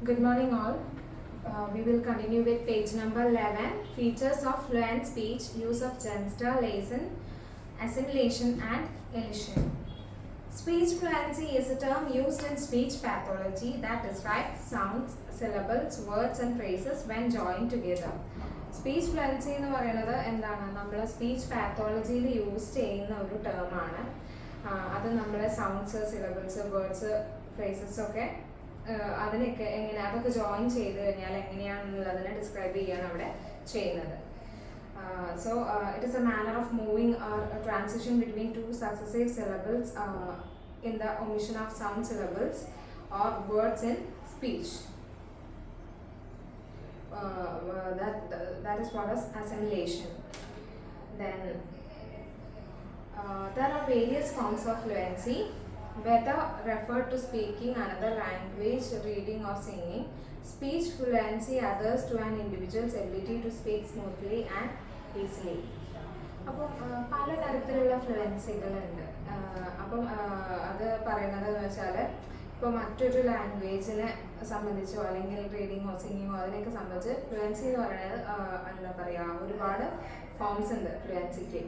Good morning, all. We will continue with page number 11, Features of Fluent Speech, Use of Gesture, Lesson, Assimilation and Elision. Speech fluency is a term used in speech pathology that describes sounds, syllables, words and phrases when joined together. Speech fluency എന്ന് പറയുന്നത് എന്താണ്? നമ്മൾ speech പാത്തോളജിയിൽ use ചെയ്യുന്ന ഒരു ടേമാണ്. അത് നമ്മളെ sounds, syllables, words, phrases ഒക്കെ അതിനൊക്കെ അതൊക്കെ ജോയിൻ ചെയ്ത് കഴിഞ്ഞാൽ എങ്ങനെയാണെന്നുള്ളതിനെ ഡിസ്ക്രൈബ് ചെയ്യാണ് അവിടെ ചെയ്യുന്നത്. So it is a manner of moving or a transition between two successive syllables in the omission of sound syllables or words in speech. That is what is assimilation. Then there are various forms of fluency, whether referred to speaking another language, reading or singing. Speech fluency others to an individual's ability to speak smoothly and easily. അപ്പം പലതരത്തിലുള്ള ഫ്ലുവൻസികളുണ്ട്. അപ്പം അത് പറയുന്നത് എന്ന് വെച്ചാൽ ഇപ്പോൾ മറ്റൊരു ലാംഗ്വേജിനെ സംബന്ധിച്ചോ അല്ലെങ്കിൽ റീഡിങ്ങോ സിംഗിങ്ങോ അതിനെയൊക്കെ സംബന്ധിച്ച് ഫ്ലുവൻസി എന്ന് പറയുന്നത് എന്താ പറയുക, ഒരുപാട് ഫോംസ് ഉണ്ട് ഫ്ലുവൻസിക്ക്.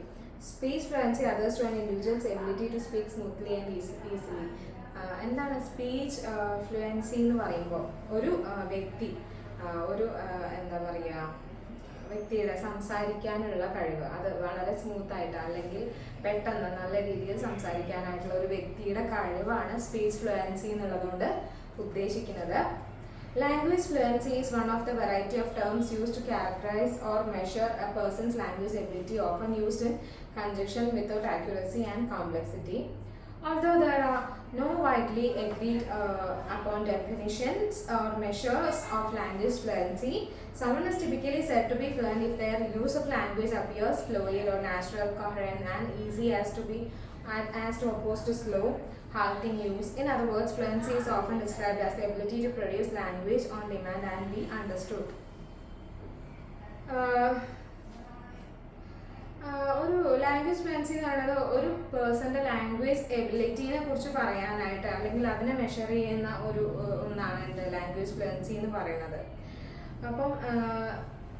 Speech fluency refers to an individual's ability to speak smoothly and easily. എന്താണ് സ്പീച്ച് ഫ്ലുവൻസി എന്ന് പറയുമ്പോൾ? ഒരു വ്യക്തി ഒരു എന്താ പറയുക, വ്യക്തിയുടെ സംസാരിക്കാനുള്ള കഴിവ്, അത് വളരെ സ്മൂത്തായിട്ട് അല്ലെങ്കിൽ പെട്ടെന്ന് നല്ല രീതിയിൽ സംസാരിക്കാനായിട്ടുള്ള ഒരു വ്യക്തിയുടെ കഴിവാണ് സ്പീച്ച് ഫ്ലുവൻസി എന്നുള്ളതുകൊണ്ട് ഉദ്ദേശിക്കുന്നത്. Language fluency is one of the variety of terms used to characterize or measure a person's language ability, often used in conjunction without accuracy and complexity. Although there are no widely agreed upon definitions or measures of language fluency, someone is typically said to be fluent if their use of language appears fluid or natural, coherent and easy as to oppose to slow, halting use. In other words, fluency is often described as the ability to produce language on demand and be understood. ഒരു language fluency എന്ന് പറയുന്നത് ഒരു പേഴ്സൻ്റെ language എബിലിറ്റീനെ കുറിച്ച് പറയാനായിട്ട് അല്ലെങ്കിൽ അതിനെ measure ചെയ്യുന്ന ഒന്നാണ് എൻ്റെ ലാംഗ്വേജ് ഫ്ലുവൻസി എന്ന് പറയുന്നത്. അപ്പം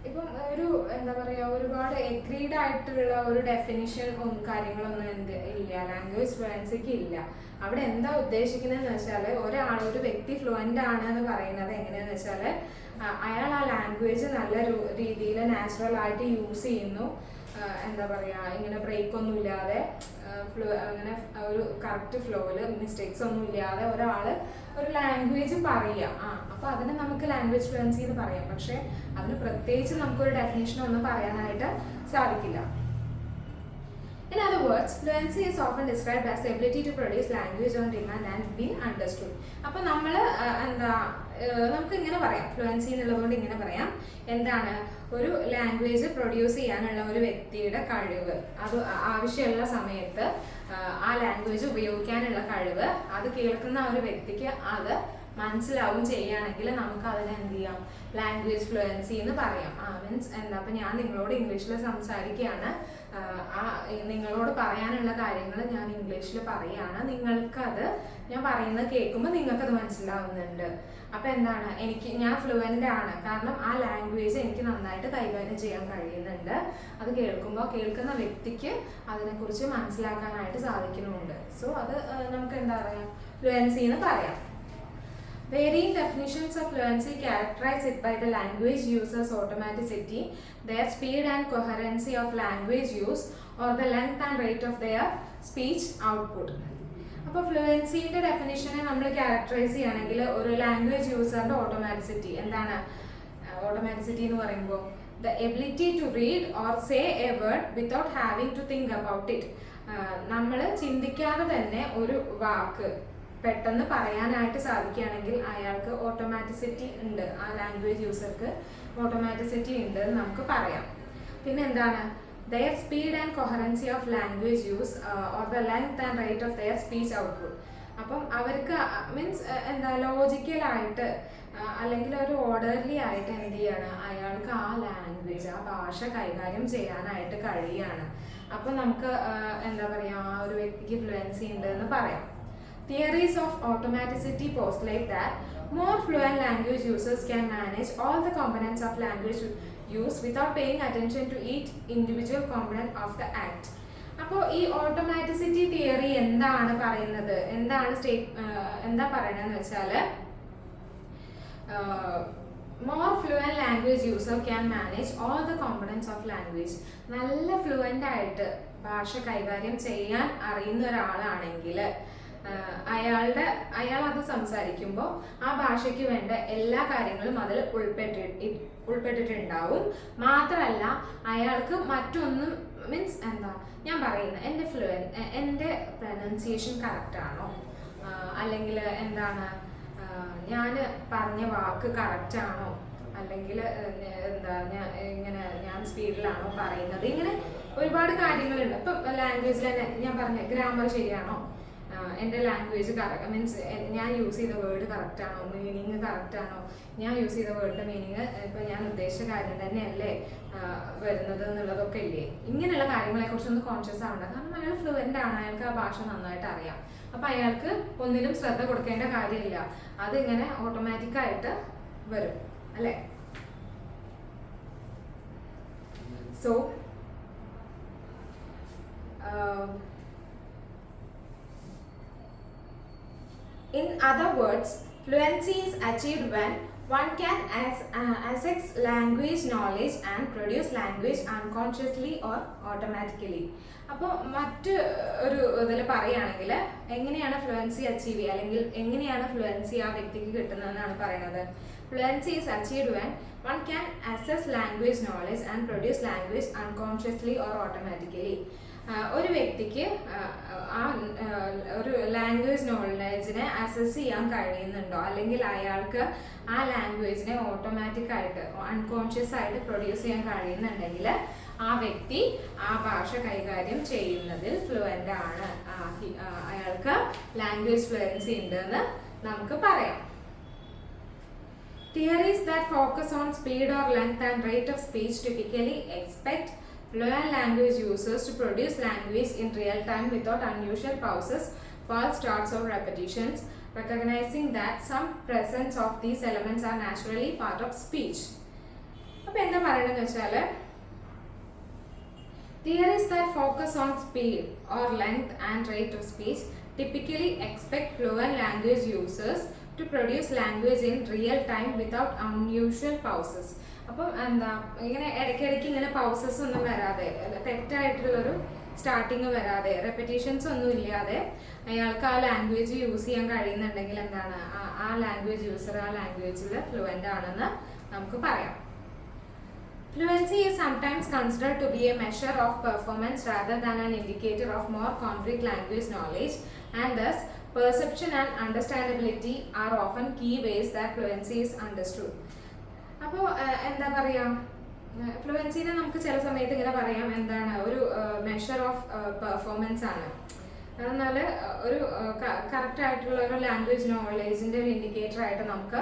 ഇപ്പം ഒരു എന്താ പറയുക, ഒരുപാട് എഗ്രീഡ് ആയിട്ടുള്ള ഒരു ഡെഫിനിഷൻ കാര്യങ്ങളൊന്നും ഇല്ല, ലാംഗ്വേജ് ഫ്ലുവൻസിക്ക് ഇല്ല. അവിടെ എന്താ ഉദ്ദേശിക്കുന്നതെന്ന് വെച്ചാൽ, ഒരു വ്യക്തി ഫ്ലുവൻ്റ് ആണ് എന്ന് പറയുന്നത് എങ്ങനെയാണെന്ന് വെച്ചാൽ, അയാൾ ആ ലാംഗ്വേജ് നല്ല രീതിയിൽ നാച്ചുറൽ ആയിട്ട് യൂസ് ചെയ്യുന്നു, എന്താ പറയുക, ഇങ്ങനെ ബ്രേക്ക് ഒന്നും ഇല്ലാതെ അങ്ങനെ ഒരു കറക്റ്റ് ഫ്ലോയിൽ മിസ്റ്റേക്സ് ഒന്നും ഇല്ലാതെ ഒരാൾ ഒരു ലാംഗ്വേജ് പറയുക. അപ്പോൾ അതിനെ നമുക്ക് ലാംഗ്വേജ് ഫ്ലുവൻസി എന്ന് പറയാം. പക്ഷേ അതിന് പ്രത്യേകിച്ച് നമുക്കൊരു ഡെഫിനേഷൻ ഒന്നും പറയാനായിട്ട് സാധിക്കില്ല. In other words, fluency is often described as the ability to produce language on demand and be understood. അപ്പോൾ നമ്മൾ നമുക്ക് ഇങ്ങനെ പറയാം, ഫ്ലുവൻസി എന്നുള്ളതുകൊണ്ട് ഇങ്ങനെ പറയാം, എന്താണ്, ഒരു ലാംഗ്വേജ് പ്രൊഡ്യൂസ് ചെയ്യാനുള്ള ഒരു വ്യക്തിയുടെ കഴിവ്, അത് ആവശ്യമുള്ള സമയത്ത് ആ ലാംഗ്വേജ് ഉപയോഗിക്കാനുള്ള കഴിവ്, അത് കേൾക്കുന്ന ഒരു വ്യക്തിക്ക് അത് മനസ്സിലാവും ചെയ്യുകയാണെങ്കിൽ നമുക്ക് അതിനെ എന്ത് ചെയ്യാം, ലാംഗ്വേജ് ഫ്ലുവൻസി എന്ന് പറയാം. മീൻസ് എന്താ, അപ്പം ഞാൻ നിങ്ങളോട് ഇംഗ്ലീഷിൽ സംസാരിക്കുകയാണ്, നിങ്ങളോട് പറയാനുള്ള കാര്യങ്ങൾ ഞാൻ ഇംഗ്ലീഷിൽ പറയുകയാണ്, നിങ്ങൾക്കത് ഞാൻ പറയുന്നത് കേൾക്കുമ്പോൾ നിങ്ങൾക്കത് മനസ്സിലാവുന്നുണ്ട്. അപ്പം എന്താണ്, ഞാൻ ഫ്ലുവൻ്റ് ആണ്, കാരണം ആ ലാംഗ്വേജ് എനിക്ക് നന്നായിട്ട് കൈകാര്യം ചെയ്യാൻ കഴിയുന്നുണ്ട്. അത് കേൾക്കുന്ന വ്യക്തിക്ക് അതിനെക്കുറിച്ച് മനസ്സിലാക്കാനായിട്ട് സാധിക്കുന്നുമുണ്ട്. സോ അത് നമുക്ക് എന്താ പറയുക, ഫ്ലുവൻസി എന്ന് പറയാം. Varying definitions of fluency characterize it by the language user's automaticity, their speed and coherency of language use, or the length and rate of their speech output. അപ്പോൾ ഫ്ലുവൻസിയുടെ ഡെഫിനിഷനെ നമ്മൾ ക്യാരക്ടറൈസ് ചെയ്യുകയാണെങ്കിൽ, ഒരു ലാംഗ്വേജ് യൂസറിൻ്റെ ഓട്ടോമാറ്റിസിറ്റി എന്താണ്? ഓട്ടോമാറ്റിസിറ്റി എന്ന് പറയുമ്പോൾ the ability to read or say a word without having to think about it. നമ്മൾ ചിന്തിക്കാതെ തന്നെ ഒരു വാക്ക് പെട്ടെന്ന് പറയാനായിട്ട് സാധിക്കുകയാണെങ്കിൽ അയാൾക്ക് ഓട്ടോമാറ്റിസിറ്റി ഉണ്ട്, ആ ലാംഗ്വേജ് യൂസർക്ക് ഓട്ടോമാറ്റിസിറ്റി ഉണ്ട് എന്ന് നമുക്ക് പറയാം. പിന്നെ എന്താണ്, their speed and coherency of language use or the length and rate of their speech output. അപ്പം അവർക്ക് മീൻസ് എന്താ, ലോജിക്കലായിട്ട് അല്ലെങ്കിൽ ഒരു ഓർഡർലി ആയിട്ട് എന്ത് ചെയ്യാണ്, അയാൾക്ക് ആ ലാംഗ്വേജ്, ആ ഭാഷ കൈകാര്യം ചെയ്യാനായിട്ട് കഴിയുകയാണ്. അപ്പം നമുക്ക് എന്താ പറയുക, ആ ഒരു വ്യക്തിക്ക് ഫ്ലുവൻസി ഉണ്ട് എന്ന് പറയാം. Theories of automaticity postulate that more fluent language users can manage all the components of language use without paying attention to each individual component of the act. അപ്പോൾ ഈ ഓട്ടോമാറ്റിസിറ്റി തിയറി എന്താണ് പറയുന്നത്, എന്താ പറയണതെന്ന് വെച്ചാൽ more fluent language user can manage all the components of language. നല്ല fluent ആയിട്ട് ഭാഷ കൈകാര്യം ചെയ്യാൻ അറിയുന്ന ഒരാളാണെങ്കിൽ അയാൾ അത് സംസാരിക്കുമ്പോൾ ആ ഭാഷയ്ക്ക് വേണ്ട എല്ലാ കാര്യങ്ങളും അതിൽ ഉൾപ്പെട്ടിട്ടുണ്ടാവും. മാത്രമല്ല അയാൾക്ക് മറ്റൊന്നും മീൻസ് എന്താ ഞാൻ പറയുന്നത് എൻ്റെ പ്രൊനൗൺസിയേഷൻ കറക്റ്റ് ആണോ, അല്ലെങ്കിൽ എന്താണ് ഞാൻ പറഞ്ഞ വാക്ക് കറക്റ്റ് ആണോ, അല്ലെങ്കിൽ എന്താ ഞാൻ സ്പീഡിലാണോ പറയുന്നത്, ഇങ്ങനെ ഒരുപാട് കാര്യങ്ങളുണ്ട്. ഇപ്പം ലാംഗ്വേജിൽ തന്നെ ഞാൻ പറഞ്ഞ ഗ്രാമർ ശരിയാണോ, എൻ്റെ ലാംഗ്വേജ് മീൻസ് ഞാൻ യൂസ് ചെയ്ത വേർഡ് കറക്റ്റ് ആണോ, മീനിങ് കറക്റ്റ് ആണോ, ഞാൻ യൂസ് ചെയ്ത വേർഡിൻ്റെ മീനിങ് ഇപ്പം ഞാൻ ഉദ്ദേശിച്ച കാര്യം തന്നെയല്ലേ വരുന്നത് എന്നുള്ളതൊക്കെ ഇല്ലേ. ഇങ്ങനെയുള്ള കാര്യങ്ങളെക്കുറിച്ചൊന്ന് കോൺഷ്യസ് ആവണ്ട. കാരണം അയാൾ ഫ്ലുവൻ്റ് ആണ്, അയാൾക്ക് ആ ഭാഷ നന്നായിട്ട് അറിയാം. അപ്പം അയാൾക്ക് ഒന്നിലും ശ്രദ്ധ കൊടുക്കേണ്ട കാര്യമില്ല, അതിങ്ങനെ ഓട്ടോമാറ്റിക്കായിട്ട് വരും അല്ലേ. So in other words, fluency is achieved when one can access language knowledge and produce language unconsciously or automatically. അപ്പോൾ മറ്റ് ഒരു ഇതിൽ പറയുകയാണെങ്കിൽ എങ്ങനെയാണ് ഫ്ലുവൻസി അച്ചീവ് ചെയ്യുക, അല്ലെങ്കിൽ എങ്ങനെയാണ് ഫ്ലുവൻസി ആ വ്യക്തിക്ക് കിട്ടുന്നതെന്നാണ് പറയുന്നത്. Fluency is achieved when one can access language knowledge and produce language unconsciously or automatically. ഒരു വ്യക്തിക്ക് ആ ഒരു ലാംഗ്വേജ് നോളജിനെ അസസ് ചെയ്യാൻ കഴിയുന്നുണ്ടോ, അല്ലെങ്കിൽ അയാൾക്ക് ആ ലാംഗ്വേജിനെ ഓട്ടോമാറ്റിക്കായിട്ട് അൺകോൺഷ്യസ് ആയിട്ട് പ്രൊഡ്യൂസ് ചെയ്യാൻ കഴിയുന്നുണ്ടെങ്കിൽ ആ വ്യക്തി ആ ഭാഷ കൈകാര്യം ചെയ്യുന്നതിൽ ഫ്ലുവൻ്റ് ആണ്, അയാൾക്ക് ലാംഗ്വേജ് ഫ്ലുവൻസി ഉണ്ടെന്ന് നമുക്ക് പറയാം. Theories that focus on speed or length and rate of speech typically expect fluent language users to produce language in real time without unusual pauses, false starts or repetitions, recognizing that some presence of these elements are naturally part of speech. അപ്പോൾ എന്താ പറയണമെന്ന് വെച്ചാൽ theories that focus on speed or length and rate of speech typically expect fluent language users to produce language in real time without unusual pauses. അപ്പം എന്താ ഇങ്ങനെ ഇടയ്ക്കിടയ്ക്ക് ഇങ്ങനെ പൗസസ് ഒന്നും വരാതെ, തെറ്റായിട്ടുള്ളൊരു സ്റ്റാർട്ടിങ് വരാതെ, റെപ്പറ്റീഷൻസ് ഒന്നും ഇല്ലാതെ അയാൾക്ക് ആ ലാംഗ്വേജ് യൂസ് ചെയ്യാൻ കഴിയുന്നുണ്ടെങ്കിൽ എന്താണ് ആ ലാംഗ്വേജ് യൂസർ ആ ലാംഗ്വേജിൽ ഫ്ലുവൻ്റ് ആണെന്ന് നമുക്ക് പറയാം. Fluency is sometimes considered to be a measure of performance rather than an indicator of more concrete language knowledge, and thus perception and understandability are often key ways that fluency is understood. അപ്പോൾ എന്താ പറയുക, ഫ്ലുവൻസിനെ നമുക്ക് ചില സമയത്ത് ഇങ്ങനെ പറയാം, എന്താണ് ഒരു മെഷർ ഓഫ് പെർഫോമൻസ് ആണ്. എന്നാൽ ഒരു കറക്റ്റ് ആയിട്ടുള്ള ഒരു ലാംഗ്വേജ് നോളേജിൻ്റെ ഒരു ഇൻഡിക്കേറ്റർ ആയിട്ട് നമുക്ക്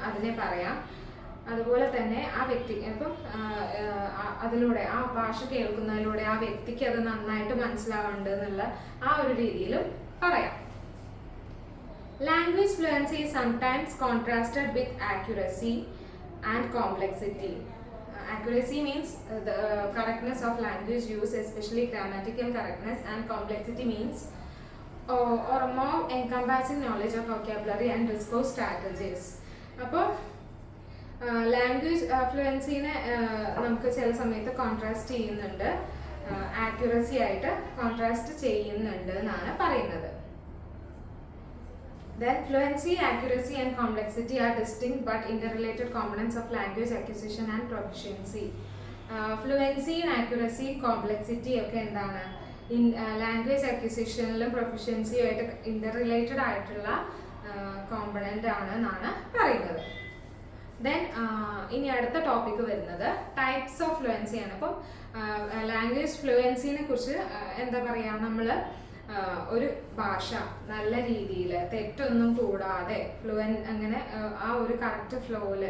അതിനെ പറയാം. അതുപോലെ തന്നെ ആ വ്യക്തിക്ക് ഇപ്പം അതിലൂടെ ആ ഭാഷ കേൾക്കുന്നതിലൂടെ ആ വ്യക്തിക്ക് അത് നന്നായിട്ട് മനസ്സിലാവുന്നുണ്ട് എന്നുള്ള ആ ഒരു രീതിയിലും പറയാം. Language fluency is sometimes contrasted with accuracy and complexity. Accuracy means the correctness of language use, especially grammatical correctness, and complexity means or more encompassing knowledge of vocabulary and discourse strategies. അപ്പോൾ language ഫ്ലുവൻസിനെ നമുക്ക് ചില സമയത്ത് contrast ചെയ്യുന്നുണ്ട്, accuracy ആയിട്ട് contrast ചെയ്യുന്നുണ്ട് എന്നാണ് പറയുന്നത്. Then fluency, accuracy and complexity are distinct but interrelated components of language acquisition and proficiency. Fluency, accuracy, complexity ഒക്കെ എന്താണ് ലാംഗ്വേജ് അക്വിസിഷനിലും പ്രൊഫിഷ്യൻസിയും ആയിട്ട് ഇന്റർറിലേറ്റഡ് ആയിട്ടുള്ള കോമ്പണൻ്റ് ആണ് എന്നാണ് പറയുന്നത്. ദെൻ ഇനി അടുത്ത ടോപ്പിക്ക് വരുന്നത് ടൈപ്സ് ഓഫ് ഫ്ലുവൻസി ആണ്. അപ്പം ലാംഗ്വേജ് ഫ്ലുവൻസിനെ കുറിച്ച് എന്താ പറയുക, നമ്മൾ ഒരു ഭാഷ നല്ല രീതിയിൽ തെറ്റൊന്നും കൂടാതെ അങ്ങനെ ആ ഒരു കറക്റ്റ് ഫ്ലോയിൽ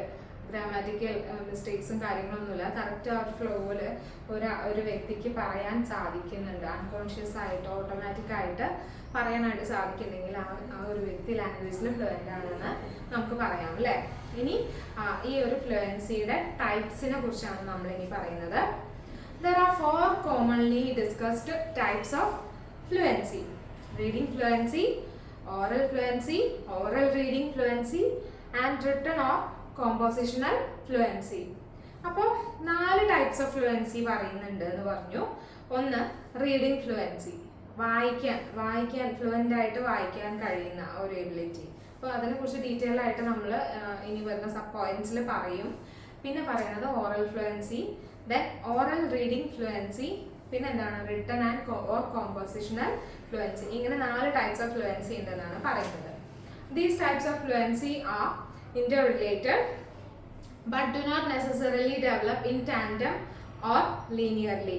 ഗ്രാമാറ്റിക്കൽ മിസ്റ്റേക്സും കാര്യങ്ങളൊന്നുമില്ല. കറക്റ്റ് ആ ഒരു ഫ്ലോയിൽ ഒരു വ്യക്തിക്ക് പറയാൻ സാധിക്കുന്നുണ്ട്. അൺകോൺഷ്യസ് ആയിട്ട് ഓട്ടോമാറ്റിക് ആയിട്ട് പറയാനായിട്ട് സാധിക്കുന്നുണ്ടെങ്കിൽ ആ ഒരു വ്യക്തി ലാംഗ്വേജിൽ ഫ്ലുവൻ്റ് ആണെന്ന് നമുക്ക് പറയാം അല്ലേ. ഇനി ഈ ഒരു ഫ്ലുവൻസിയുടെ ടൈപ്സിനെ കുറിച്ചാണ് നമ്മൾ ഇനി പറയുന്നത്. There are 4 commonly discussed types of fluency: reading fluency, oral fluency, oral reading fluency, and written or compositional fluency. അപ്പോൾ 4 ടൈപ്സ് ഓഫ് ഫ്ലുവൻസി പറയുന്നുണ്ട് എന്ന് പറഞ്ഞു. ഒന്ന് റീഡിംഗ് ഫ്ലുവൻസി, വായിക്കാൻ ഫ്ലുവൻ്റ് ആയിട്ട് വായിക്കാൻ കഴിയുന്ന ഒരു എബിലിറ്റി. അപ്പോൾ അതിനെക്കുറിച്ച് ഡീറ്റെയിൽ ആയിട്ട് നമ്മൾ ഇനി വരുന്ന സബ് പോയിന്റ്സിൽ പറയും. പിന്നെ പറയുന്നത് oral fluency, then oral reading fluency, പിന്നെ എന്താണ് written and or compositional fluency. ഇങ്ങനെ 4 ടൈപ്സ് ഓഫ് ഫ്ലുവൻസി ഉണ്ടെന്നാണ് പറയുന്നത്. These types of fluency are interrelated but do not necessarily develop in tandem or linearly.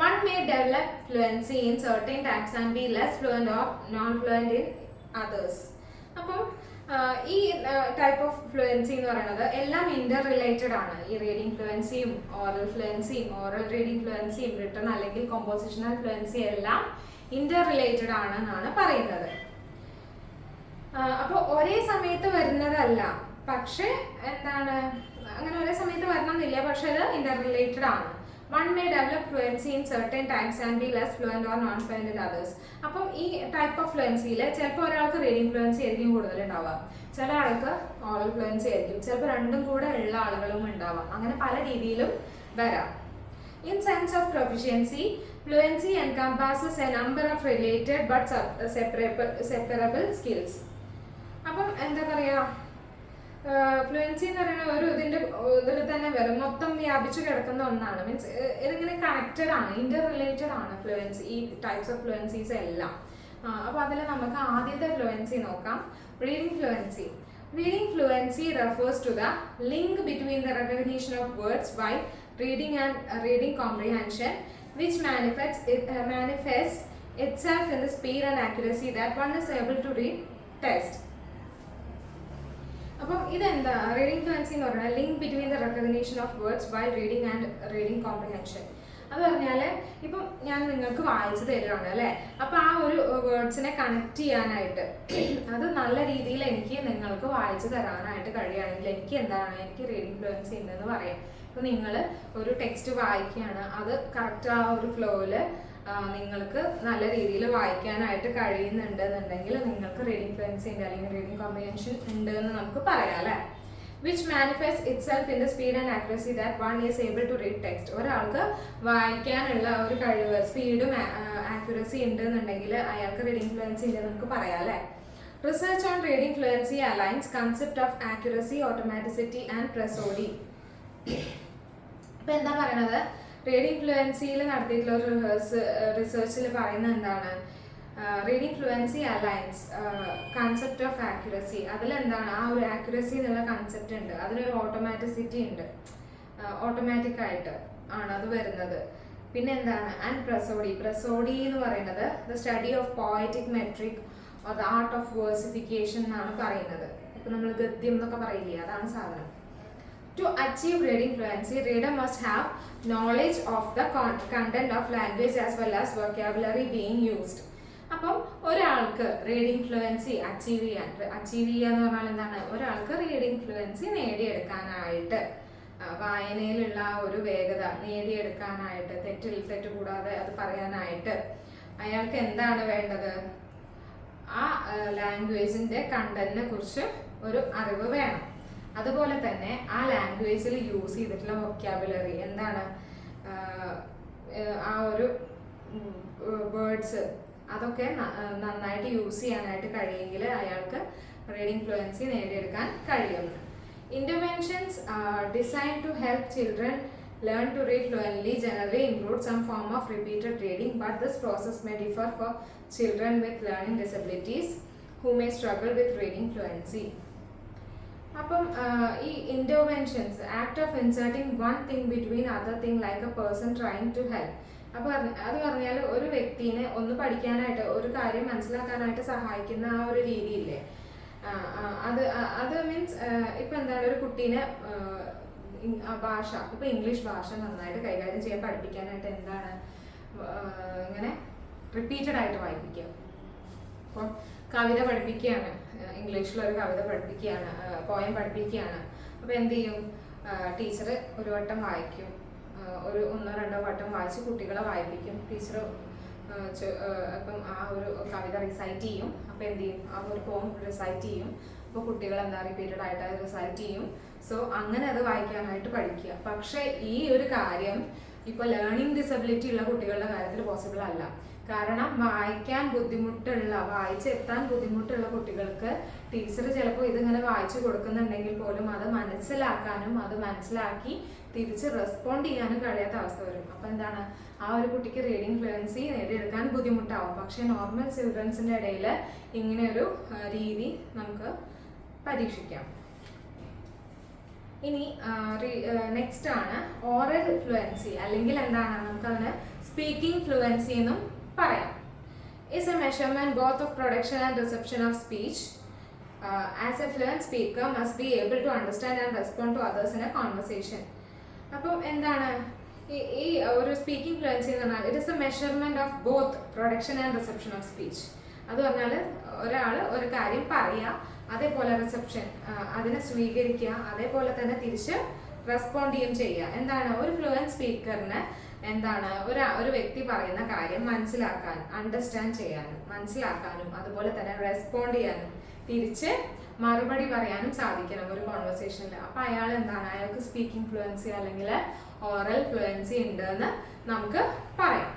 One may develop fluency in certain types and be less fluent or non-fluent in others. അപ്പോൾ ഈ type of fluency എന്ന് പറയുന്നത് എല്ലാം inter related ആണ്. ഈ reading ഫ്ലുവൻസിയും oral ഫ്ലുവൻസിയും oral reading ഫ്ലുവൻസിയും റിട്ടൺ അല്ലെങ്കിൽ കോമ്പോസിഷണൽ ഫ്ലുവൻസി എല്ലാം ഇന്റർ റിലേറ്റഡ് ആണെന്നാണ് പറയുന്നത്. അപ്പോൾ ഒരേ സമയത്ത് വരുന്നതല്ല, പക്ഷെ എന്താണ് അങ്ങനെ ഒരേ സമയത്ത് വരണമെന്നില്ല, പക്ഷെ അത് ഇന്റർ റിലേറ്റഡ് ആണ്. One may develop fluency in certain types and be less fluent or non-fluent in others. അപ്പം ഈ ടൈപ്പ് ഓഫ് ഫ്ലുവൻസിയിൽ ചിലപ്പോൾ ഒരാൾക്ക് റീഡിംഗ് ഫ്ലുവൻസി ആയിരിക്കും കൂടുതൽ ഉണ്ടാവാം, ചില ആൾക്ക് ഓറൽ ഫ്ലുവൻസി ആയിരിക്കും, ചിലപ്പോൾ രണ്ടും കൂടെ ഉള്ള ആളുകളും ഉണ്ടാവാം. അങ്ങനെ പല രീതിയിലും വരാം. In sense of proficiency, fluency encompasses a number of related but separable skills. അപ്പം എന്താ പറയുക, ഫ്ലുവൻസി എന്ന് പറയുന്നത് ഒരു ഇതിൽ തന്നെ വരും, മൊത്തം വ്യാപിച്ചു കിടക്കുന്ന ഒന്നാണ്. മീൻസ് ഇതിങ്ങനെ കണക്റ്റഡ് ആണ്, ഇന്റർ റിലേറ്റഡ് ആണ് ഫ്ലുവൻസി, ഈ ടൈപ്സ് ഓഫ് ഫ്ലുവൻസീസ് എല്ലാം. അപ്പോൾ അതിൽ നമുക്ക് ആദ്യത്തെ ഫ്ലുവൻസി നോക്കാം, reading fluency. Reading fluency refers to the link between the recognition of words while reading and reading comprehension, which manifests itself in the speed and accuracy that one is able to read text. അപ്പം ഇതെന്താ reading fluency എന്ന് പറഞ്ഞാൽ link between the recognition of words while reading and reading comprehension. അത് പറഞ്ഞാൽ ഇപ്പം ഞാൻ നിങ്ങൾക്ക് വായിച്ചു തരുവാണ് അല്ലേ, അപ്പം ആ ഒരു വേർഡ്സിനെ കണക്ട് ചെയ്യാനായിട്ട് അത് നല്ല രീതിയിൽ എനിക്ക് നിങ്ങൾക്ക് വായിച്ചു തരാനായിട്ട് കഴിയുകയാണെങ്കിൽ എനിക്ക് റീഡിംഗ് ഫ്ലുവൻസി ഉണ്ടെന്ന് പറയാം. ഇപ്പം നിങ്ങൾ ഒരു ടെക്സ്റ്റ് വായിക്കുകയാണ്, അത് കറക്റ്റ് ആ ഒരു ഫ്ലോയിൽ നിങ്ങൾക്ക് നല്ല രീതിയിൽ വായിക്കാനായിട്ട് കഴിയുന്നുണ്ടെന്നുണ്ടെങ്കിൽ നിങ്ങൾക്ക് റീഡിംഗ് ഫ്ലുവൻസി ഉണ്ട് അല്ലെങ്കിൽ റീഡിംഗ് കോംപ്രിഹെൻഷൻ ഉണ്ട് എന്ന് നമുക്ക് പറയാം അല്ലേ. which manifests itself in the speed and accuracy that one is able to read text. ഒരാൾക്ക് വായിക്കാനുള്ള ഒരു കഴിവ്, സ്പീഡും ആക്യുറസി ഉണ്ടെന്നുണ്ടെങ്കിൽ അയാൾക്ക് റീഡിംഗ് ഫ്ലുവൻസി ഉണ്ടെന്ന് നമുക്ക് പറയാം അല്ലേ. Research on reading fluency aligns concept of accuracy, automaticity and prosody. ഇപ്പം എന്താ പറയണത്, റീഡിംഗ് ഫ്ലുവൻസിയിൽ നടത്തിയിട്ടുള്ള ഒരു റിസർച്ചിൽ പറയുന്നത് എന്താണ്, reading fluency aligns concept of accuracy. അതിലെന്താണ് ആ ഒരു ആക്യുറസി എന്നുള്ള കൺസെപ്റ്റ് ഉണ്ട്, അതിലൊരു ഓട്ടോമാറ്റിസിറ്റി ഉണ്ട്, ഓട്ടോമാറ്റിക് ആയിട്ട് ആണ് അത് വരുന്നത്. പിന്നെ എന്താണ് ആൻഡ് പ്രസോഡി എന്ന് പറയുന്നത് the study of poetic metric or the art of versification എന്നാണ് പറയുന്നത്. ഇപ്പം നമ്മൾ ഗദ്യം എന്നൊക്കെ പറയില്ലേ, അതാണ് സാധനം. To achieve reading fluency, reader must have knowledge of the content of language as well as vocabulary being used. അപ്പം ഒരാൾക്ക് റീഡിംഗ് ഫ്ലുവൻസി അച്ചീവ് ചെയ്യുക എന്ന് പറഞ്ഞാൽ എന്താണ്, ഒരാൾക്ക് റീഡിംഗ് ഫ്ലുവൻസി നേടിയെടുക്കാനായിട്ട്, വായനയിലുള്ള ഒരു വേഗത നേടിയെടുക്കാനായിട്ട്, തെറ്റ് കൂടാതെ അത് പറയാനായിട്ട് അയാൾക്ക് എന്താണ് വേണ്ടത്, ആ ലാംഗ്വേജിൻ്റെ കണ്ടന്റിനെ കുറിച്ച് ഒരു അറിവ് വേണം. അതുപോലെ തന്നെ ആ ലാംഗ്വേജിൽ യൂസ് ചെയ്തിട്ടുള്ള വൊക്കാബുലറി എന്താണ്, ആ ഒരു വേർഡ്സ് അതൊക്കെ നന്നായിട്ട് യൂസ് ചെയ്യാനായിട്ട് കഴിയുമെങ്കിൽ അയാൾക്ക് റീഡിംഗ് ഫ്ലുവൻസി നേടിയെടുക്കാൻ കഴിയും. Interventions designed to help children learn to read fluently generally include some form of repeated reading, but this process may differ for children with learning disabilities who may struggle with reading fluency. അപ്പം ഈ interventions, act of inserting one thing between other thing like a person trying to help. അപ്പോൾ അത് പറഞ്ഞാൽ ഒരു വ്യക്തിനെ ഒന്ന് പഠിക്കാനായിട്ട്, ഒരു കാര്യം മനസ്സിലാക്കാനായിട്ട് സഹായിക്കുന്ന ആ ഒരു രീതിയില്ലേ, അത് മീൻസ് ഇപ്പം എന്താണ് ഒരു കുട്ടീനെ ഭാഷ ഇപ്പം ഇംഗ്ലീഷ് ഭാഷ നന്നായിട്ട് കൈകാര്യം ചെയ്യാൻ പഠിപ്പിക്കാനായിട്ട് എന്താണ് ഇങ്ങനെ റിപ്പീറ്റഡ് ആയിട്ട് വായിപ്പിക്കുക. അപ്പം കവിത പഠിപ്പിക്കുകയാണ്, ഇംഗ്ലീഷിലൊരു കവിത പഠിപ്പിക്കുകയാണ്, പോയം പഠിപ്പിക്കുകയാണ്. അപ്പോൾ എന്ത് ചെയ്യും, ടീച്ചർ ഒരു വട്ടം വായിക്കും, ഒരു 1-2 വട്ടം വായിച്ച് കുട്ടികളെ വായിപ്പിക്കും. ടീച്ചർ ഇപ്പം ആ ഒരു കവിത റിസൈറ്റ് ചെയ്യും. അപ്പോൾ എന്ത് ചെയ്യും, ആ ഒരു പോം റിസൈറ്റ് ചെയ്യും. അപ്പോൾ കുട്ടികൾ എന്താ റിപ്പീറ്റഡ് ആയിട്ട് അത് റിസൈറ്റ് ചെയ്യും. സോ അങ്ങനെ അത് വായിക്കാനായിട്ട് പഠിക്കുക. പക്ഷേ ഈ ഒരു കാര്യം ഇപ്പോൾ ലേണിംഗ് ഡിസബിലിറ്റി ഉള്ള കുട്ടികളുടെ കാര്യത്തിൽ പോസിബിൾ അല്ല. കാരണം വായിക്കാൻ ബുദ്ധിമുട്ടുള്ള, വായിച്ചെത്താൻ ബുദ്ധിമുട്ടുള്ള കുട്ടികൾക്ക് ടീച്ചർ ചിലപ്പോൾ ഇതിങ്ങനെ വായിച്ചു കൊടുക്കുന്നുണ്ടെങ്കിൽ പോലും അത് മനസ്സിലാക്കാനും അത് മനസ്സിലാക്കി തിരിച്ച് റെസ്പോണ്ട് ചെയ്യാനും കഴിയാത്ത അവസ്ഥ വരും. അപ്പം എന്താണ്, ആ ഒരു കുട്ടിക്ക് റീഡിങ് ഫ്ലുവൻസി നേടിയെടുക്കാൻ ബുദ്ധിമുട്ടാവും. പക്ഷെ നോർമൽ ചിൽഡ്രൻസിൻ്റെ ഇടയിൽ ഇങ്ങനെയൊരു രീതി നമുക്ക് പരീക്ഷിക്കാം. ഇനി നെക്സ്റ്റ് ആണ് ഓറൽ ഫ്ലുവൻസി, അല്ലെങ്കിൽ എന്താണ് നമുക്കതിന് സ്പീക്കിംഗ് ഫ്ലുവൻസി എന്നും പറയാം. Is a measurement both of production and reception of speech. As a fluent speaker must be able to understand and respond to others in a conversation. അപ്പം എന്താണ് ഈ ഒരു സ്പീക്കിംഗ് ഫ്ലുവൻസി എന്ന് പറഞ്ഞാൽ it is A measurement of both production and reception of speech. അത് പറഞ്ഞാൽ ഒരാൾ ഒരു കാര്യം പറയുക, അതേപോലെ റിസപ്ഷൻ അതിനെ സ്വീകരിക്കുക, അതേപോലെ തന്നെ തിരിച്ച് റെസ്പോണ്ട് ചെയ്യുകയും ചെയ്യുക. എന്താണ് ഒരു ഫ്ലുവൻറ്റ് സ്പീക്കറിന് എന്താണ് ഒരു വ്യക്തി പറയുന്ന കാര്യം മനസ്സിലാക്കാൻ, അണ്ടർസ്റ്റാൻഡ് ചെയ്യാനും മനസ്സിലാക്കാനും അതുപോലെ തന്നെ റെസ്പോണ്ട് ചെയ്യാനും തിരിച്ച് മറുപടി പറയാനും സാധിക്കണം ഒരു കോൺവെർസേഷനിൽ. അപ്പം അയാൾ എന്താണ്, അയാൾക്ക് സ്പീക്കിംഗ് ഫ്ലുവൻസി അല്ലെങ്കിൽ ഓറൽ ഫ്ലുവൻസി ഉണ്ട് എന്ന് നമുക്ക് പറയാം.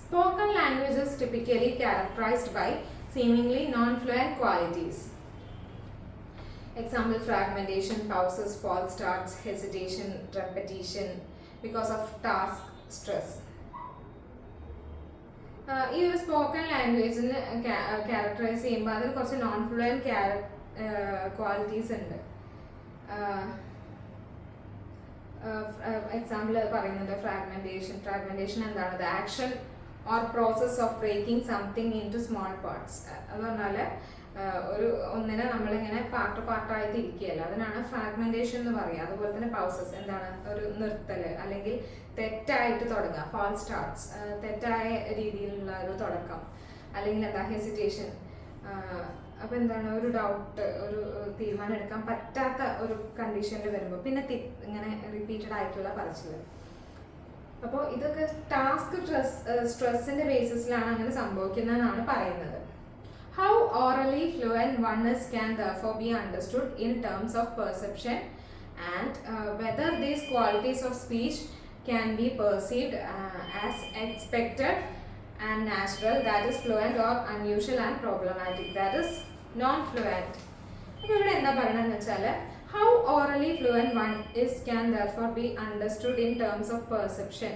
Spoken languages typically characterized by seemingly non-fluent qualities. Example: fragmentation, pauses, false starts, hesitation, repetition because of task stress. ഈ ഒരു സ്പോക്കൺ ലാംഗ്വേജിന് ക്യാരക്ടറൈസ് ചെയ്യുമ്പോൾ അതിന് കുറച്ച് നോൺ ഫ്ലുവൻറ്റ് ക്വാളിറ്റീസ് ഉണ്ട്. എക്സാമ്പിൾ പറയുന്നുണ്ട് ഫ്രാഗ്മെന്റേഷൻ എന്താണ്, the action or process of breaking something into small parts. അത് പറഞ്ഞാൽ ഒന്നിനെ നമ്മളിങ്ങനെ പാർട്ടായിട്ട് ഇരിക്കുകയല്ല, അതിനാണ് ഫ്രാഗ്മെന്റേഷൻ എന്ന് പറയുക. അതുപോലെ തന്നെ പൗസസ് എന്താണ്, ഒരു നിർത്തല് അല്ലെങ്കിൽ തെറ്റായിട്ട് തുടങ്ങുക, ഫാൾസ് സ്റ്റാർട്ട്സ്, തെറ്റായ രീതിയിലുള്ള ഒരു തുടക്കം, അല്ലെങ്കിൽ എന്താ ഹെസിറ്റേഷൻ. അപ്പോൾ എന്താണ് ഒരു ഡൗട്ട്, ഒരു തീരുമാനം എടുക്കാൻ പറ്റാത്ത ഒരു കണ്ടീഷനിൽ വരുമ്പോൾ പിന്നെ ഇങ്ങനെ റിപ്പീറ്റഡ് ആയിട്ടുള്ള പറച്ചിൽ. അപ്പോൾ ഇതൊക്കെ ടാസ്ക് സ്ട്രെസ്സിന്റെ ബേസിസിലാണ് അങ്ങനെ സംഭവിക്കുന്നതെന്നാണ് പറയുന്നത്. How orally fluent one is can therefore be understood in terms of perception and whether these qualities of speech can be perceived as expected and natural, that is fluent, or unusual and problematic, that is non-fluent. അപ്പോൾ ഇവിടെ എന്താ പറയണമെന്ന് വെച്ചാൽ how orally fluent one is can therefore be understood in terms of perception.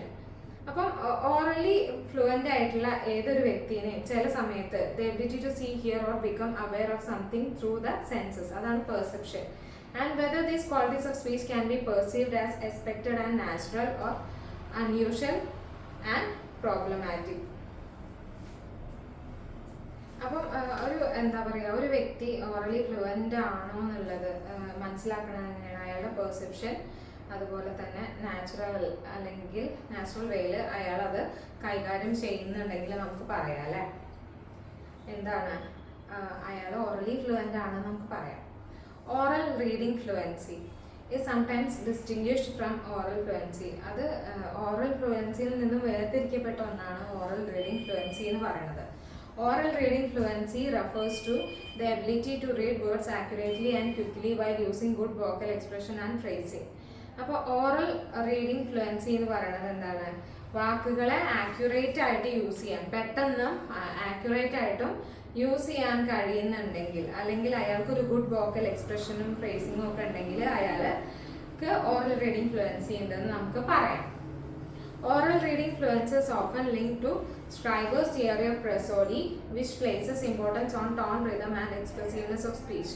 അപ്പം orally fluent ആയിട്ടുള്ള ഏതൊരു വ്യക്തിനെ ചില സമയത്ത് the ability to see hear or become aware of something through the senses, അതാണ് perception. And whether these qualities of speech can be perceived as expected and natural or unusual and problematic. അപ്പം ഒരു എന്താ പറയുക, ഒരു വ്യക്തി orally fluent ആണോ എന്നുള്ളത് മനസ്സിലാക്കണം എങ്ങനെയാണ്, അയാളുടെ പെർസെപ്ഷൻ അതുപോലെ തന്നെ നാച്ചുറൽ അല്ലെങ്കിൽ നാച്ചുറൽ വേയിൽ അയാൾ അത് കൈകാര്യം ചെയ്യുന്നുണ്ടെങ്കിൽ നമുക്ക് പറയാം അല്ലേ, എന്താണ് അയാൾ ഓറലി ഫ്ലുവൻ്റ് ആണെന്ന് നമുക്ക് പറയാം. Oral reading fluency is sometimes distinguished from oral fluency. അത് ഓറൽ ഫ്ലുവൻസിയിൽ നിന്നും വേർതിരിക്കപ്പെട്ട ഒന്നാണ് ഓറൽ റീഡിംഗ് ഫ്ലുവൻസി എന്ന് പറയുന്നത്. Oral reading fluency refers to the ability to read words accurately and quickly while using good vocal expression and phrasing. അപ്പോൾ oral reading fluency എന്ന് പറയുന്നത് എന്താണ്, വാക്കുകളെ ആക്യുറേറ്റ് ആയിട്ട് യൂസ് ചെയ്യാൻ, പെട്ടെന്നും ആക്യുറേറ്റ് ആയിട്ടും യൂസ് ചെയ്യാൻ കഴിയുന്നുണ്ടെങ്കിൽ, അല്ലെങ്കിൽ അയാൾക്കൊരു ഗുഡ് വോക്കൽ എക്സ്പ്രഷനും ഫ്രേസിങ്ങും ഒക്കെ ഉണ്ടെങ്കിൽ അയാൾക്ക് ഓറൽ റീഡിംഗ് ഫ്ലുവൻസി ഉണ്ടെന്ന് നമുക്ക് പറയാം. Oral reading fluency is often linked to Schreiber's theory of prosody, which places importance on tone, rhythm and expressiveness of speech.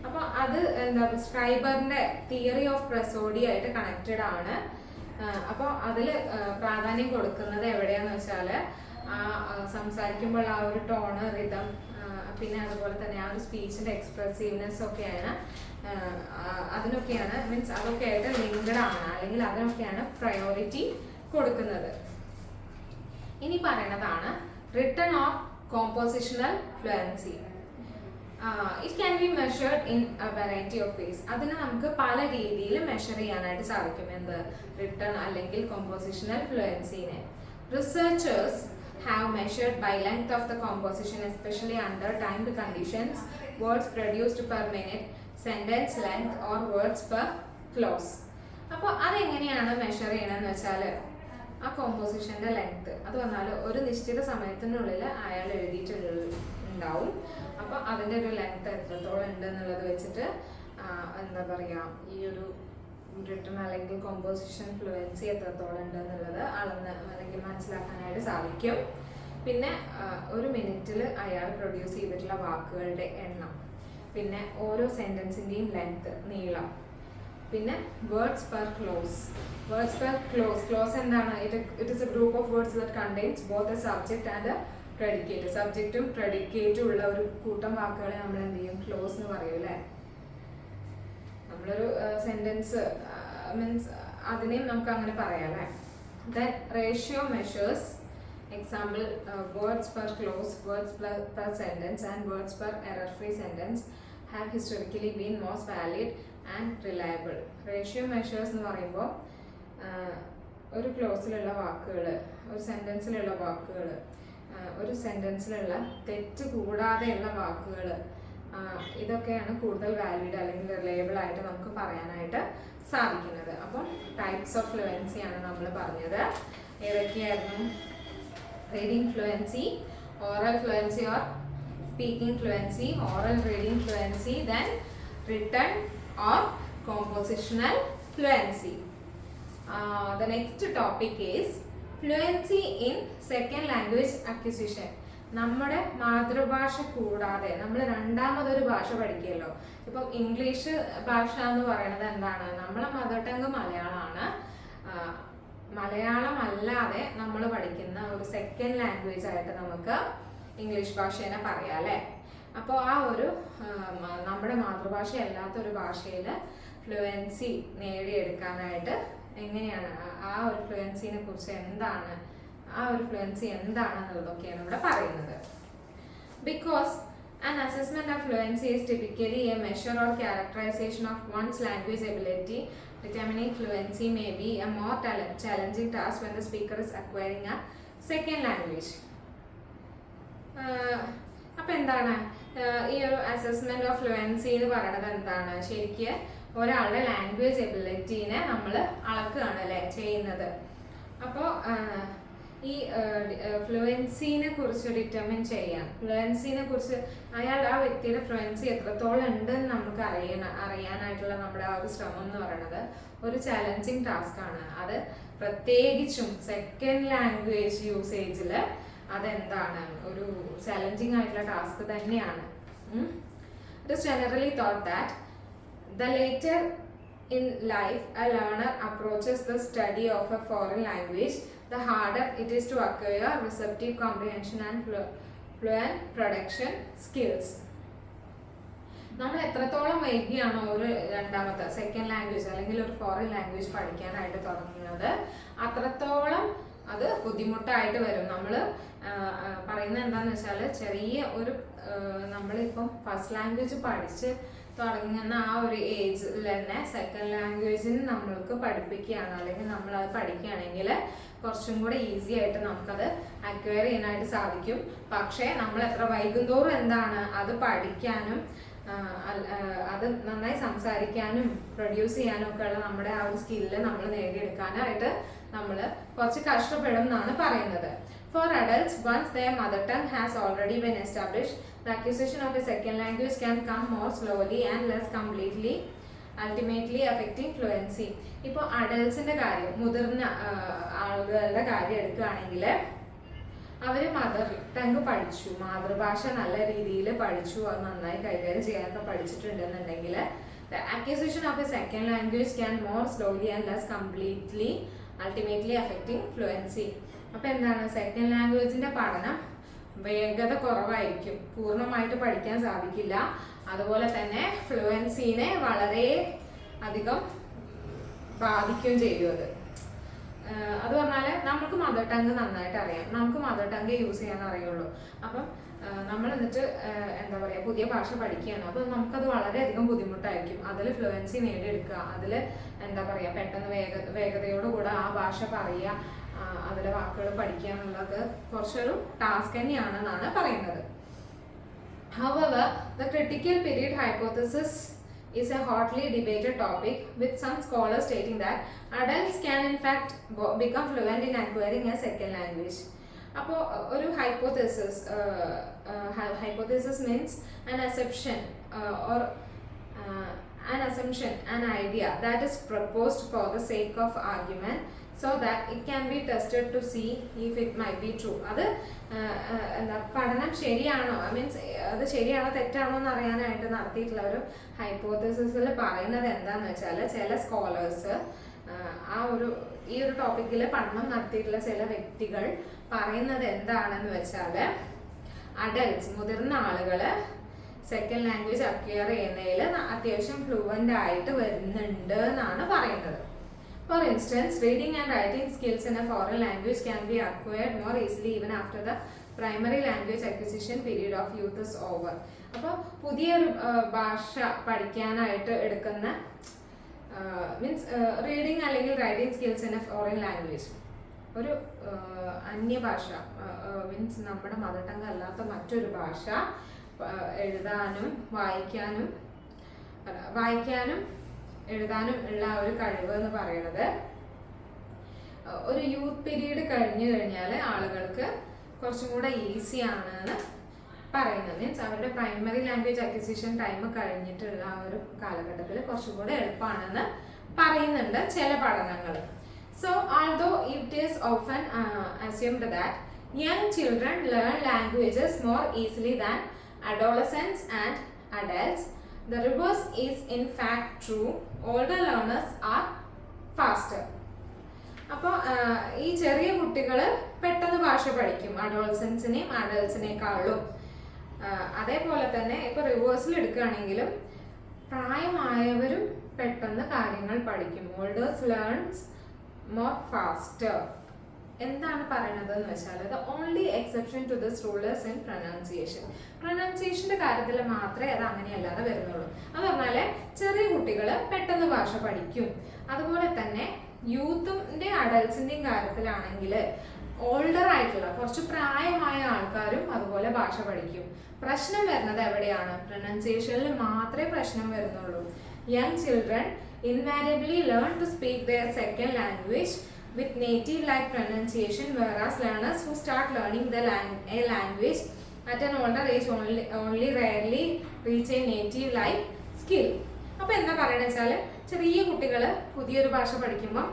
അപ്പോൾ അത് എന്താ സ്ക്രൈബറിൻ്റെ തിയറി ഓഫ് പ്രസോഡി ആയിട്ട് കണക്റ്റഡ് ആണ്. അപ്പോൾ അതിൽ പ്രാധാന്യം കൊടുക്കുന്നത് എവിടെയാണെന്ന് വെച്ചാൽ സംസാരിക്കുമ്പോൾ ആ ഒരു ടോണ്, റിതം, പിന്നെ അതുപോലെ തന്നെ ആ ഒരു സ്പീച്ചിൻ്റെ എക്സ്പ്രസീവ്നെസ് ഒക്കെയാണ്, അതിനൊക്കെയാണ് മീൻസ് അതൊക്കെ ആയിട്ട് ലിങ്ക്ഡ് ആണ്, അല്ലെങ്കിൽ അതിനൊക്കെയാണ് പ്രയോറിറ്റി കൊടുക്കുന്നത്. ഇനി പറയുന്നതാണ് written or compositional fluency. It can be measured in A variety of ways. അതിന് നമുക്ക് പല രീതിയിൽ മെഷർ ചെയ്യാനായിട്ട് സാധിക്കും. എന്ത്? റിട്ടൺ അല്ലെങ്കിൽ കോമ്പോസിഷണൽ ഫ്ലുവൻസിനെ. Researchers have measured by length of the composition, especially under timed conditions, words produced per minute, sentence length or words per clause. അപ്പോൾ അതെങ്ങനെയാണ് മെഷർ ചെയ്യണമെന്ന് വെച്ചാൽ ആ കോമ്പോസിഷൻ്റെ ലെങ്ത് അത് വന്നാൽ ഒരു നിശ്ചിത സമയത്തിനുള്ളിൽ അയാൾ എഴുതിയിട്ടുണ്ടാവും. അപ്പോൾ അതിൻ്റെ ഒരു ലെങ്ത് എത്രത്തോളം ഉണ്ട് എന്നുള്ളത് വെച്ചിട്ട് എന്താ പറയുക, ഈ ഒരു റിട്ടൺ അല്ലെങ്കിൽ കോമ്പോസിഷൻ ഫ്ലുവൻസി എത്രത്തോളം ഉണ്ട് എന്നുള്ളത് അളന്ന് അല്ലെങ്കിൽ മനസ്സിലാക്കാനായിട്ട് സാധിക്കും. പിന്നെ ഒരു മിനിറ്റിൽ അയാൾ പ്രൊഡ്യൂസ് ചെയ്തിട്ടുള്ള വാക്കുകളുടെ എണ്ണം, പിന്നെ ഓരോ സെൻറ്റൻസിൻ്റെയും ലെങ്ത്, നീളം, പിന്നെ words per clause. Words per clause എന്താണ്? It is a group of words that contains both a subject and a predicate. സബ്ജക്റ്റും പ്രെഡിക്കേറ്റും ഉള്ള ഒരു കൂട്ടം വാക്കുകളെ നമ്മൾ എന്ത് ചെയ്യും? ക്ലോസ് എന്ന് പറയും അല്ലേ. നമ്മളൊരു സെൻറ്റൻസ് മീൻസ് അതിനെയും നമുക്ക് അങ്ങനെ പറയാം അല്ലേ. Then ratio measures, example words per clause, words per sentence and words per error free sentence have historically been most valid and reliable. Ratio measures എന്ന് പറയുമ്പോൾ ഒരു ക്ലോസിലുള്ള വാക്കുകൾ, ഒരു സെൻറ്റൻസിലുള്ള വാക്കുകൾ, ഒരു സെൻറ്റൻസിലുള്ള തെറ്റ് കൂടാതെയുള്ള വാക്കുകൾ, ഇതൊക്കെയാണ് കൂടുതൽ വാലിഡ് അല്ലെങ്കിൽ റിലയബിൾ ആയിട്ട് നമുക്ക് പറയാനായിട്ട് സാധിക്കുന്നത്. അപ്പം ടൈപ്സ് ഓഫ് ഫ്ലുവൻസി ആണ് നമ്മൾ പറഞ്ഞത്. ഏതൊക്കെയായിരുന്നു? Reading fluency, oral fluency or speaking fluency, oral reading fluency, then written or compositional fluency. The next topic is fluency in second language acquisition. നമ്മുടെ മാതൃഭാഷ കൂടാതെ നമ്മൾ രണ്ടാമതൊരു ഭാഷ പഠിക്കുമല്ലോ. ഇപ്പം ഇംഗ്ലീഷ് ഭാഷ എന്ന് പറയുന്നത് എന്താണ്? നമ്മളെ മദർ ടങ് മലയാളമാണ്. മലയാളം അല്ലാതെ നമ്മൾ പഠിക്കുന്ന ഒരു സെക്കൻഡ് ലാംഗ്വേജ് ആയിട്ട് നമുക്ക് ഇംഗ്ലീഷ് ഭാഷേനെ പറയാം അല്ലേ. അപ്പോൾ ആ ഒരു നമ്മുടെ മാതൃഭാഷ അല്ലാത്തൊരു ഭാഷയിൽ ഫ്ലുവൻസി നേടിയെടുക്കാനായിട്ട് എങ്ങനെയാണ്, ആ ഒരു ഫ്ലുവൻസിനെ കുറിച്ച് എന്താണ്, ആ ഒരു ഫ്ലുവൻസി എന്താണെന്നുള്ളതൊക്കെയാണ് ഇവിടെ പറയുന്നത്. Because an assessment of fluency is typically a measure or characterization of one's language ability. Determining fluency may be a more challenging task when the speaker is acquiring a second language. അപ്പോൾ എന്താണ് ഈ ഒരു assessment of fluency എന്ന് പറയുന്നത്? എന്താണ് ശരിക്കും ഒരാളുടെ language എബിലിറ്റീനെ നമ്മൾ അളക്കുകയാണ് അല്ലേ ചെയ്യുന്നത്. അപ്പോൾ ഈ ഫ്ലുവൻസിനെ കുറിച്ച് ഡിറ്റർമിൻ ചെയ്യാൻ, ഫ്ലുവൻസിനെ കുറിച്ച് ആ വ്യക്തിയുടെ ഫ്ലുവൻസി എത്രത്തോളം ഉണ്ടെന്ന് നമുക്ക് അറിയാനായിട്ടുള്ള നമ്മുടെ ആ ഒരു ശ്രമം എന്ന് പറയുന്നത് ഒരു ചലഞ്ചിങ് ടാസ്ക് ആണ്. അത് പ്രത്യേകിച്ചും സെക്കൻഡ് ലാംഗ്വേജ് യൂസേജിൽ അതെന്താണ് ഒരു ചലഞ്ചിങ് ആയിട്ടുള്ള ടാസ്ക് തന്നെയാണ്. It is generally thought that the later in life a learner approaches the study of a foreign language, the harder it is to acquire receptive comprehension and fluent production skills. നമ്മൾ എത്രത്തോളം വൈകിയാണോ ഒരു രണ്ടാമത്തെ second language അല്ലെങ്കിൽ ഒരു foreign language പഠിക്കാനായിട്ട് തുടങ്ങുന്നത് അത്രത്തോളം അത് ബുദ്ധിമുട്ടായിട്ട് വരും. നമ്മൾ പറയുന്നത് എന്താണെന്ന് വെച്ചാൽ ചെറിയ ഒരു നമ്മളിപ്പം ഫസ്റ്റ് ലാംഗ്വേജ് പഠിച്ച് തുടങ്ങുന്ന ആ ഒരു ഏജിൽ തന്നെ സെക്കൻഡ് ലാംഗ്വേജിന് നമ്മൾക്ക് പഠിപ്പിക്കുകയാണ് അല്ലെങ്കിൽ നമ്മളത് പഠിക്കുകയാണെങ്കിൽ കുറച്ചും കൂടെ ഈസി ആയിട്ട് നമുക്കത് അക്വയർ ചെയ്യാനായിട്ട് സാധിക്കും. പക്ഷേ നമ്മൾ എത്ര വൈകുന്തോറും എന്താണ് അത് പഠിക്കാനും അത് നന്നായി സംസാരിക്കാനും പ്രൊഡ്യൂസ് ചെയ്യാനും ഒക്കെ ഉള്ള നമ്മുടെ ആ ഒരു സ്കില്ല് നമ്മൾ നേടിയെടുക്കാനായിട്ട് നമ്മൾ കുറച്ച് കഷ്ടപ്പെടും എന്നാണ് പറയുന്നത്. For adults, once their mother tongue has already been established, the acquisition of a second language can come more slowly and less completely, ultimately affecting fluency. ഇപ്പോൾ അഡൽട്സിൻ്റെ കാര്യം, മുതിർന്ന ആളുകളുടെ കാര്യം എടുക്കുകയാണെങ്കിൽ അവർ മദർ ടങ് പഠിച്ചു, മാതൃഭാഷ നല്ല രീതിയിൽ പഠിച്ചു, അത് നന്നായി കൈകാര്യം ചെയ്യാനൊക്കെ പഠിച്ചിട്ടുണ്ടെന്നുണ്ടെങ്കിൽ the acquisition of a second language can more slowly and less completely, ultimately affecting fluency. അപ്പോൾ എന്താണ് സെക്കൻഡ് ലാംഗ്വേജിൻ്റെ പഠനം വേഗത കുറവായിരിക്കും, പൂർണ്ണമായിട്ട് പഠിക്കാൻ സാധിക്കില്ല. അതുപോലെ തന്നെ ഫ്ലുവൻസിനെ വളരെ അധികം ബാധിക്കുകയും ചെയ്യും അത് പറഞ്ഞാൽ നമുക്ക് മദർ ടങ് നന്നായിട്ട് അറിയാം, നമുക്ക് മദർ ടങ് യൂസ് ചെയ്യാൻ അറിയുള്ളൂ. അപ്പം നമ്മൾ എന്നിട്ട് എന്താ പറയുക, പുതിയ ഭാഷ പഠിക്കുകയാണ്. അപ്പം നമുക്കത് വളരെയധികം ബുദ്ധിമുട്ടായിരിക്കും അതിൽ ഫ്ലുവൻസി നേടിയെടുക്കുക, അതിൽ എന്താ പറയുക, പെട്ടെന്ന് വേഗതയോടുകൂടെ ആ ഭാഷ പറയുക, അതിലെ വാക്കുകൾ പഠിക്കുക എന്നുള്ളത് കുറച്ചൊരു ടാസ്ക് തന്നെയാണെന്നാണ് പറയുന്നത്. However, the critical period hypothesis is a hotly debated topic, with some scholars stating that adults can in fact become fluent in acquiring a second language. അപ്പോൾ ഒരു hypothesis means an assumption or an idea that is proposed for the sake of argument, so that it can be tested to see if it might be true. അത് എന്താ പഠനം ശരിയാണോ, means അത് ശരിയാണോ തെറ്റാണോ എന്ന് അറിയാനായിട്ട് നടത്തിയിട്ടുള്ള ഒരു ഹൈപ്പോത്തസിസിൽ പറയുന്നത് എന്താണെന്ന് വെച്ചാൽ, ചില സ്കോളേഴ്സ് ഈ ഒരു ടോപ്പിക്കിൽ പഠനം നടത്തിയിട്ടുള്ള ചില വ്യക്തികൾ പറയുന്നത് എന്താണെന്ന് വെച്ചാൽ, അഡൽട്സ് മുതിർന്ന ആളുകൾ സെക്കൻഡ് ലാംഗ്വേജ് അക്വയർ ചെയ്യുന്നതിൽ അത്യാവശ്യം ഫ്ലുവൻ്റ് ആയിട്ട് വരുന്നുണ്ട് എന്നാണ് പറയുന്നത്. For instance, reading and writing skills in a foreign language can be acquired more easily even after the primary language acquisition period of youth is over. അപ്പോൾ പുതിയൊരു ഭാഷ പഠിക്കാനായിട്ട് എടുക്കുന്ന മീൻസ് റീഡിങ് അല്ലെങ്കിൽ writing skills in A foreign language, ഒരു അന്യഭാഷ means നമ്മുടെ mother tongue അല്ലാത്ത മറ്റൊരു ഭാഷ എഴുതാനും എഴുതാനും ഉള്ള ഒരു കഴിവ് എന്ന് പറയുന്നത് ഒരു യൂത്ത് പീരീഡ് കഴിഞ്ഞു കഴിഞ്ഞാൽ ആളുകൾക്ക് കുറച്ചും കൂടെ ഈസി ആണെന്ന് പറയുന്നത്. മീൻസ് അവരുടെ പ്രൈമറി ലാംഗ്വേജ് അക്വിസിഷൻ ടൈം കഴിഞ്ഞിട്ടുള്ള ആ ഒരു കാലഘട്ടത്തിൽ കുറച്ചും കൂടെ എളുപ്പമാണെന്ന് പറയുന്നുണ്ട് ചില പഠനങ്ങൾ. So although it is often assumed that young children learn languages more easily than adolescents and adults, the reverse is in fact true. Older learners are faster. അപ്പോൾ ഈ ചെറിയ കുട്ടികൾ പെട്ടെന്ന് ഭാഷ പഠിക്കും അഡോളസൻസിനെയും അഡൽട്സിനേക്കാളും. അതേപോലെ തന്നെ ഇപ്പോൾ റിവേഴ്സിൽ എടുക്കുകയാണെങ്കിലും പ്രായമായവരും പെട്ടെന്ന് കാര്യങ്ങൾ പഠിക്കും. Olders learns more faster. എന്താണ് പറയുന്നത് എന്ന് വെച്ചാൽ, the only exception to this rule is in പ്രൊനൗൺസിയേഷന്റെ കാര്യത്തിൽ മാത്രമേ അത് അങ്ങനെയല്ലാതെ വരുന്നുള്ളൂ. അത് പറഞ്ഞാൽ ചെറിയ കുട്ടികൾ പെട്ടെന്ന് ഭാഷ പഠിക്കും. അതുപോലെ തന്നെ യൂത്തിൻ്റെ അഡൽട്സിൻ്റെയും കാര്യത്തിലാണെങ്കിൽ ഓൾഡർ ആയിട്ടുള്ള കുറച്ച് പ്രായമായ ആൾക്കാരും അതുപോലെ ഭാഷ പഠിക്കും. പ്രശ്നം വരുന്നത് എവിടെയാണ്? പ്രൊനൗൺസിയേഷനിൽ മാത്രമേ പ്രശ്നം വരുന്നുള്ളൂ. Young children invariably learn to speak their second language with native-like pronunciation, whereas learners who start learning a language at an older age only rarely reach a native-like skill. അപ്പോൾ എന്താ പറയുന്നത് വെച്ചാൽ, ചെറിയ കുട്ടികൾ പുതിയൊരു ഭാഷ പഠിക്കുമ്പോൾ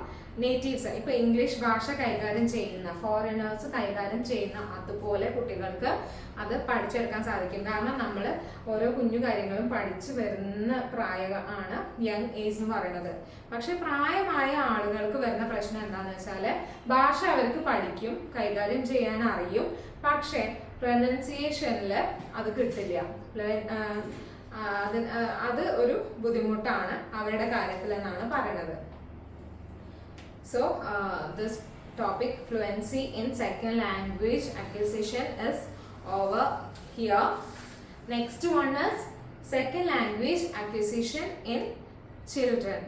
നേറ്റീവ്സ്, ഇപ്പോൾ ഇംഗ്ലീഷ് ഭാഷ കൈകാര്യം ചെയ്യുന്ന ഫോറിനേഴ്സ് കൈകാര്യം ചെയ്യുന്ന അതുപോലെ കുട്ടികൾക്ക് അത് പഠിച്ചെടുക്കാൻ സാധിക്കും. കാരണം നമ്മൾ ഓരോ കുഞ്ഞു കാര്യങ്ങളും പഠിച്ചു വരുന്ന പ്രായമാണ് യങ് ഏജ് എന്ന് പറയുന്നത്. പക്ഷെ പ്രായമായ ആളുകൾക്ക് വരുന്ന പ്രശ്നം എന്താണെന്ന് വെച്ചാൽ, ഭാഷ അവർക്ക് പഠിക്കും, കൈകാര്യം ചെയ്യാൻ അറിയും, പക്ഷേ പ്രൊനൗൺസിയേഷനിൽ അത് കിട്ടില്ല. അത് ഒരു ബുദ്ധിമുട്ടാണ് അവരുടെ കാര്യത്തിൽ എന്നാണ് പറയുന്നത്. So this topic, fluency in second language acquisition, is over here. Next one is second language acquisition in children.